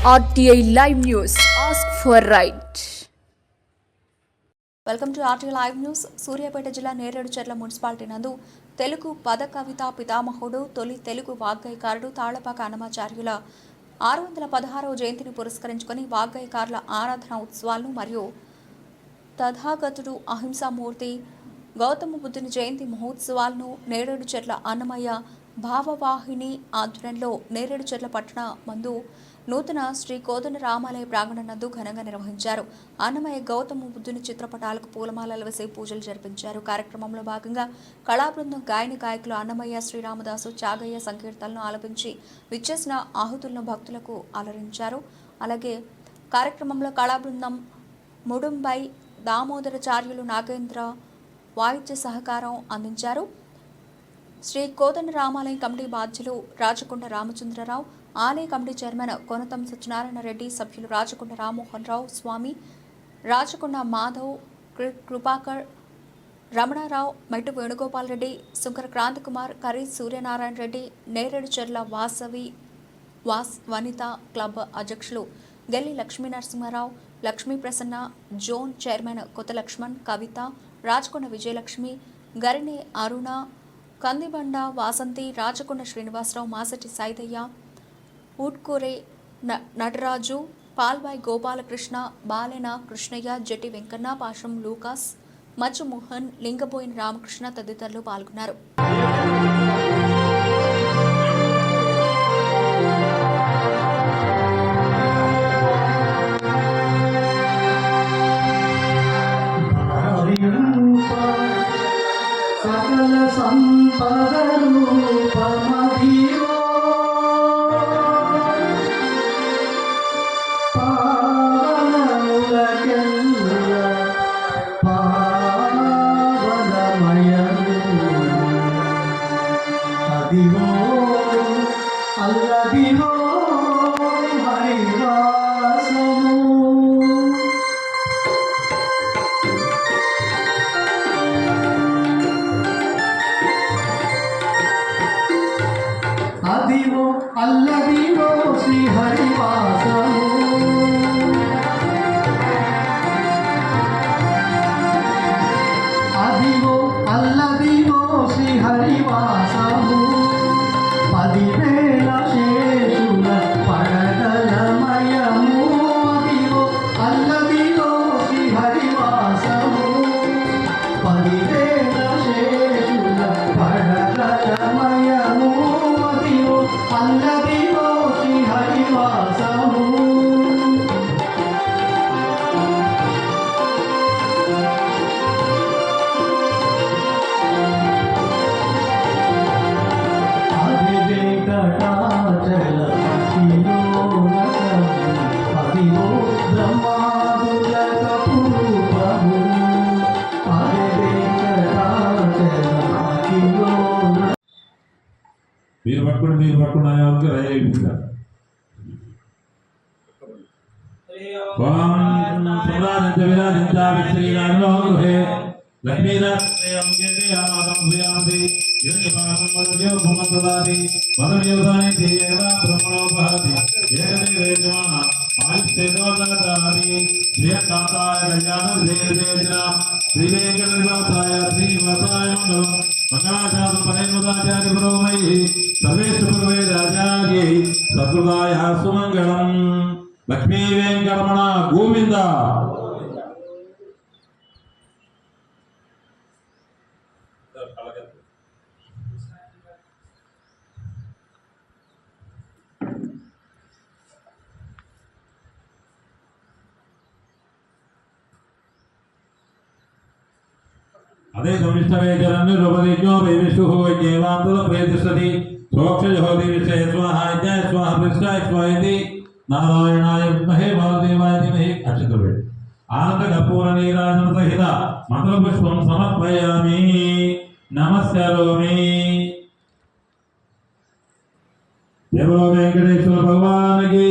RTI Live News. Ask for right. Welcome to RTI Live News. Suryapet జిల్లా Nereducherla municipality నందు తెలుగు పద కవితా పితామహుడు తొలి తెలుగు వాగ్గేయకారుడు తాళ్లపాక అన్నమాచార్యుల 616వ జయంతిని పురస్కరించుకొని వాగ్గేయకారుల ఆరాధన ఉత్సవాలను మరియు తథాగతుడు అహింసామూర్తి గౌతమ బుద్ధుని జయంతి మహోత్సవాలను నేరేడుచెర్ల అన్నమయ్య భావవాహిని ఆధ్వర్యంలో నేరేడుచెర్ల పట్టణ మందు నూతన శ్రీ కోదండ రామాలయ ప్రాంగణం నందు ఘనంగా నిర్వహించారు. అన్నమయ్య గౌతమ బుద్ధుని చిత్రపటాలకు పూలమాలలు వేసి పూజలు జరిపించారు. కార్యక్రమంలో భాగంగా కళాబృందం గాయని గాయకులు అన్నమయ్య, శ్రీరామదాసు, త్యాగయ్య సంకీర్తనలను ఆలపించి విచ్చేసిన ఆహుతులను భక్తులకు అలరించారు. అలాగే కార్యక్రమంలో కళాబృందం ముడుంబై దామోదరాచార్యులు నాగేంద్ర వాయిద్య సహకారం అందించారు. శ్రీ కోదండ రామాలయం కమిటీ బాధ్యులు రాచకొండ రామచంద్రరావు, ఆలయ కమిటీ చైర్మన్ కొనతం సత్యనారాయణ రెడ్డి, సభ్యులు రాచకొండ రామ్మోహన్ రావు స్వామి, రాచకొండ మాధవ్, కృపాకర్, రమణారావు, మెట్టు వేణుగోపాల్ రెడ్డి, శుంకర క్రాంతికుమార్, కరీ సూర్యనారాయణ రెడ్డి, నేరేడుచెర్ల వనిత క్లబ్ అధ్యక్షులు గెల్లి లక్ష్మీనరసింహారావు, లక్ష్మీ ప్రసన్న, జోన్ చైర్మన్ కొత్త లక్ష్మణ్, కవిత, రాచకొండ విజయలక్ష్మి, గరిణి అరుణ, కందిబండ వాసంతి, రాచకొండ శ్రీనివాసరావు, మాసటి సైదయ్య, ఊట్కూరే నటరాజు, పాల్వాయి గోపాలకృష్ణ, బాలెన కృష్ణయ్య, జట్టి వెంకన్న, పాశం లూకాస్, మచ్చు మోహన్, లింగబోయిన రామకృష్ణ తదితరులు పాల్గొన్నారు. అల్లదివో శ్రీ హరివాసము అదివో అల్లదివో శ్రీ హరివాసము 10,000 శేషుల పడగలమయము అదివో అల్లదివో శ్రీ హరివాసము 10,000 శేషుల పడగలమయము అల్లదివో శ్రీ హరివాసము అది వెంకటాచల అదివో బ్రహ్మాదుల కపూపము అది వెంకటాచల మీరు పట్టుకుని అనే వాళ్ళకి రై అయిపోతారు. మంగళాశాసన పరేణుదాచార్య పురోమయి సర్వేశ్వరవే రాజాగే సకృదాయ సుమంగళం. లక్ష్మీ వెంకటరమణ గోవింద. అదే సమిష్టవేచరన్య రూపదేజ్ఞో వైవిష్ణు జ్ఞేవాంతల ప్రయతిష్టతి సోక్షజోతి విషయ స్వాహ జ్ఞాయ స్వాహ ప్రతిష్టాయ స్వాహేతి నారాయణాయ విద్మహే వాసుదేవాయ ధీమహి. అక్షతలు ఆనంద కర్పూర నీరాజన సహిత మంత్రపుష్పం సమర్పయామి. నమస్కారోమి. జయ వెంకటేశ్వర భగవానికి